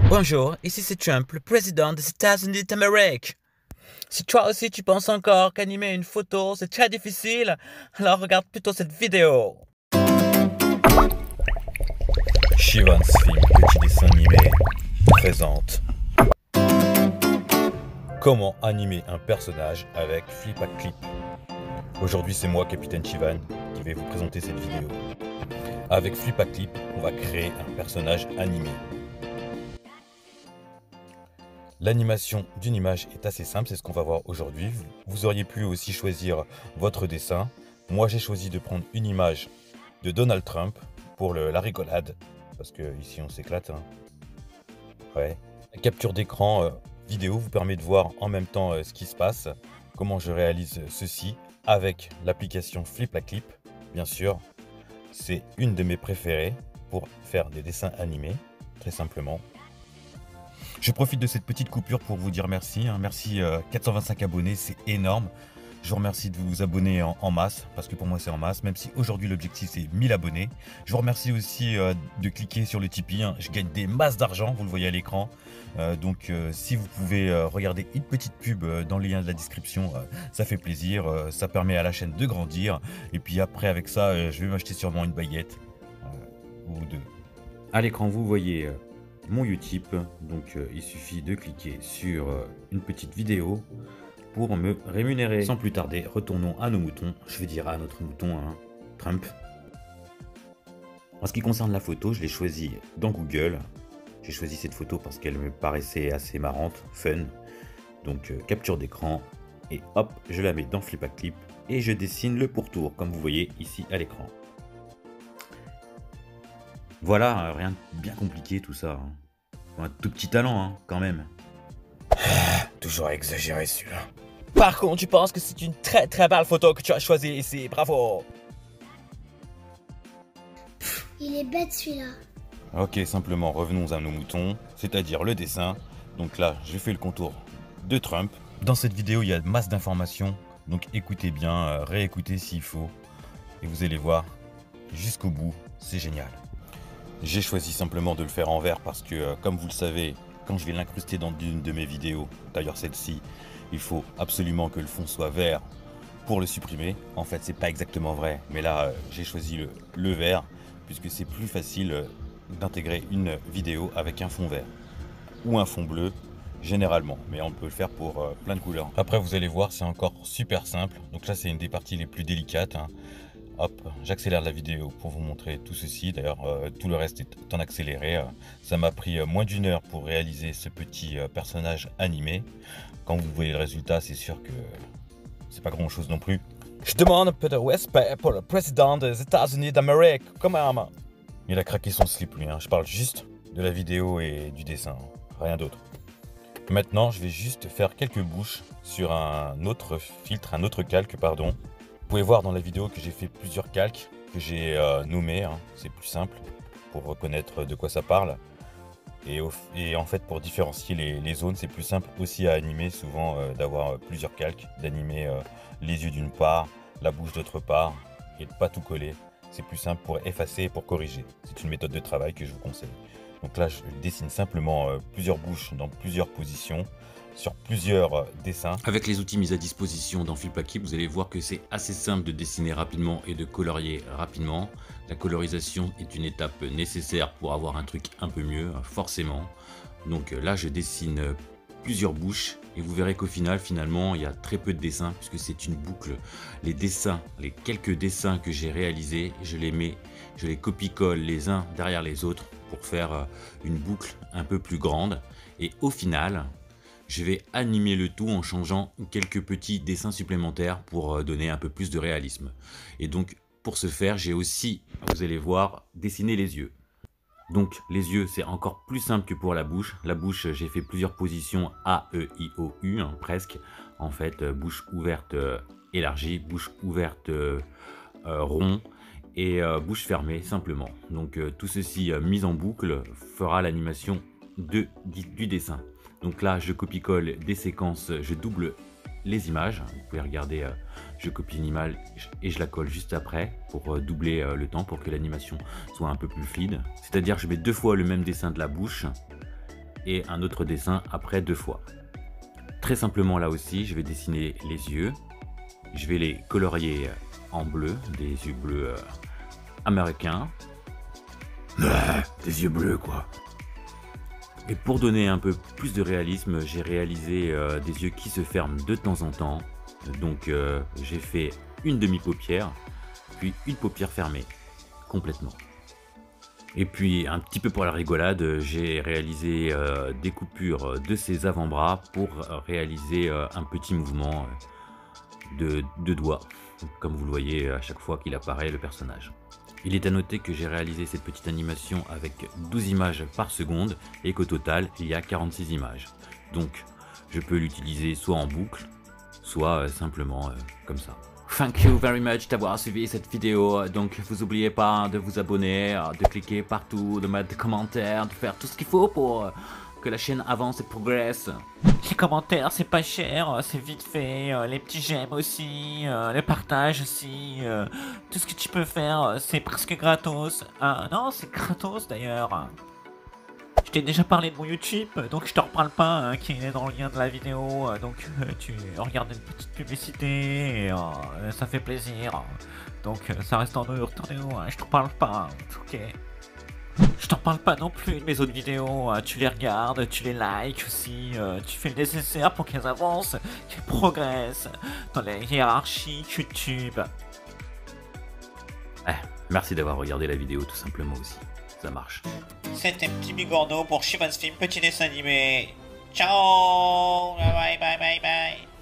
Bonjour, ici c'est Trump, le président des États-Unis d'Amérique. Si toi aussi tu penses encore qu'animer une photo c'est très difficile, alors regarde plutôt cette vidéo. Shivan's Film Petit Dessin Animé présente comment animer un personnage avec Flip à Clip. Aujourd'hui c'est moi, Capitaine Shivan, qui vais vous présenter cette vidéo. Avec Flip à Clip, on va créer un personnage animé. L'animation d'une image est assez simple, c'est ce qu'on va voir aujourd'hui. Vous auriez pu aussi choisir votre dessin. Moi j'ai choisi de prendre une image de Donald Trump pour la rigolade, parce que ici on s'éclate. Ouais. La capture d'écran vidéo vous permet de voir en même temps ce qui se passe, comment je réalise ceci avec l'application Flip à Clip. Bien sûr, c'est une de mes préférées pour faire des dessins animés, très simplement. Je profite de cette petite coupure pour vous dire merci. Merci 425 abonnés, c'est énorme. Je vous remercie de vous abonner en masse, parce que pour moi c'est en masse, même si aujourd'hui l'objectif c'est 1000 abonnés. Je vous remercie aussi de cliquer sur le Tipeee, je gagne des masses d'argent, vous le voyez à l'écran. Donc si vous pouvez regarder une petite pub dans le lien de la description, ça fait plaisir, ça permet à la chaîne de grandir. Et puis après avec ça, je vais m'acheter sûrement une baguette ou deux. À l'écran vous voyez mon Utip, donc il suffit de cliquer sur une petite vidéo pour me rémunérer. Sans plus tarder, retournons à nos moutons, je vais dire à notre mouton, Trump. En ce qui concerne la photo, je l'ai choisie dans Google. J'ai choisi cette photo parce qu'elle me paraissait assez marrante, fun. Donc capture d'écran, et hop, je la mets dans Flip à Clip, et je dessine le pourtour, comme vous voyez ici à l'écran. Voilà, rien de bien compliqué tout ça. Un tout petit talent, quand même. Toujours exagéré celui-là. Par contre, je pense que c'est une très belle photo que tu as choisie ici, bravo. Il est bête celui-là. Ok, simplement revenons à nos moutons, c'est-à-dire le dessin. Donc là, j'ai fait le contour de Trump. Dans cette vidéo, il y a masse d'informations, donc écoutez bien, réécoutez s'il faut, et vous allez voir jusqu'au bout, c'est génial. J'ai choisi simplement de le faire en vert parce que, comme vous le savez, quand je vais l'incruster dans une de mes vidéos, d'ailleurs celle-ci, il faut absolument que le fond soit vert pour le supprimer. En fait, c'est pas exactement vrai, mais là, j'ai choisi le vert puisque c'est plus facile d'intégrer une vidéo avec un fond vert ou un fond bleu généralement, mais on peut le faire pour plein de couleurs. Après, vous allez voir, c'est encore super simple. Donc là, c'est une des parties les plus délicates. Hop, j'accélère la vidéo pour vous montrer tout ceci. D'ailleurs, tout le reste est en accéléré. Ça m'a pris moins d'1 heure pour réaliser ce petit personnage animé. Quand vous voyez le résultat, c'est sûr que c'est pas grand chose non plus. Je demande un peu de respect pour le président des États-Unis d'Amérique, quand même. Il a craqué son slip lui, je parle juste de la vidéo et du dessin, rien d'autre. Maintenant, je vais juste faire quelques bouches sur un autre filtre, un autre calque, pardon. Vous pouvez voir dans la vidéo que j'ai fait plusieurs calques que j'ai nommés, c'est plus simple pour reconnaître de quoi ça parle. Et en fait, pour différencier les zones, c'est plus simple aussi à animer, souvent d'avoir plusieurs calques, d'animer les yeux d'une part, la bouche d'autre part, et de ne pas tout coller. C'est plus simple pour effacer et pour corriger. C'est une méthode de travail que je vous conseille. Donc là, je dessine simplement plusieurs bouches dans plusieurs positions, sur plusieurs dessins. Avec les outils mis à disposition dans Flip à Clip, vous allez voir que c'est assez simple de dessiner rapidement et de colorier rapidement. La colorisation est une étape nécessaire pour avoir un truc un peu mieux, forcément. Donc là, je dessine plusieurs bouches et vous verrez qu'au final, finalement, il y a très peu de dessins puisque c'est une boucle. Les dessins, les quelques dessins que j'ai réalisés, je les copie-colle les uns derrière les autres pour faire une boucle un peu plus grande. Et au final, je vais animer le tout en changeant quelques petits dessins supplémentaires pour donner un peu plus de réalisme. Et donc pour ce faire, j'ai aussi, vous allez voir, dessiné les yeux. Donc les yeux, c'est encore plus simple que pour la bouche. La bouche, j'ai fait plusieurs positions A, E, I, O, U, presque. En fait, bouche ouverte élargie, bouche ouverte rond et bouche fermée simplement. Donc tout ceci mis en boucle fera l'animation du dessin. Donc là, je copie-colle des séquences, je double les images. Vous pouvez regarder, je copie une image et je la colle juste après pour doubler le temps, pour que l'animation soit un peu plus fluide. C'est-à-dire je mets 2 fois le même dessin de la bouche et un autre dessin après 2 fois. Très simplement là aussi, je vais dessiner les yeux. Je vais les colorier en bleu, des yeux bleus américains. Des yeux bleus quoi. Et pour donner un peu plus de réalisme, j'ai réalisé des yeux qui se ferment de temps en temps. Donc j'ai fait une demi-paupière, puis une paupière fermée, complètement. Et puis un petit peu pour la rigolade, j'ai réalisé des coupures de ses avant-bras pour réaliser un petit mouvement de doigts, comme vous le voyez à chaque fois qu'il apparaît le personnage. Il est à noter que j'ai réalisé cette petite animation avec 12 images par seconde et qu'au total il y a 46 images. Donc je peux l'utiliser soit en boucle, soit simplement comme ça. Thank you very much d'avoir suivi cette vidéo. Donc vous n'oubliez pas de vous abonner, de cliquer partout, de mettre des commentaires, de faire tout ce qu'il faut pour que la chaîne avance et progresse. Les commentaires, c'est pas cher, c'est vite fait. Les petits j'aime aussi, les partages aussi. Tout ce que tu peux faire, c'est presque gratos. Non, c'est gratos d'ailleurs. Je t'ai déjà parlé de mon YouTube, donc je te reparle pas, hein, qui est dans le lien de la vidéo. Donc tu regardes une petite publicité et ça fait plaisir. Donc ça reste en dehors, hein, je te parle pas, ok. Je t'en parle pas non plus de mes autres vidéos, tu les regardes, tu les likes aussi, tu fais le nécessaire pour qu'elles avancent, qu'elles progressent dans les hiérarchies YouTube. Merci d'avoir regardé la vidéo tout simplement aussi, ça marche. C'était Petit Bigorneau pour Shivan's Film, petit dessin animé. Ciao, bye bye bye bye bye.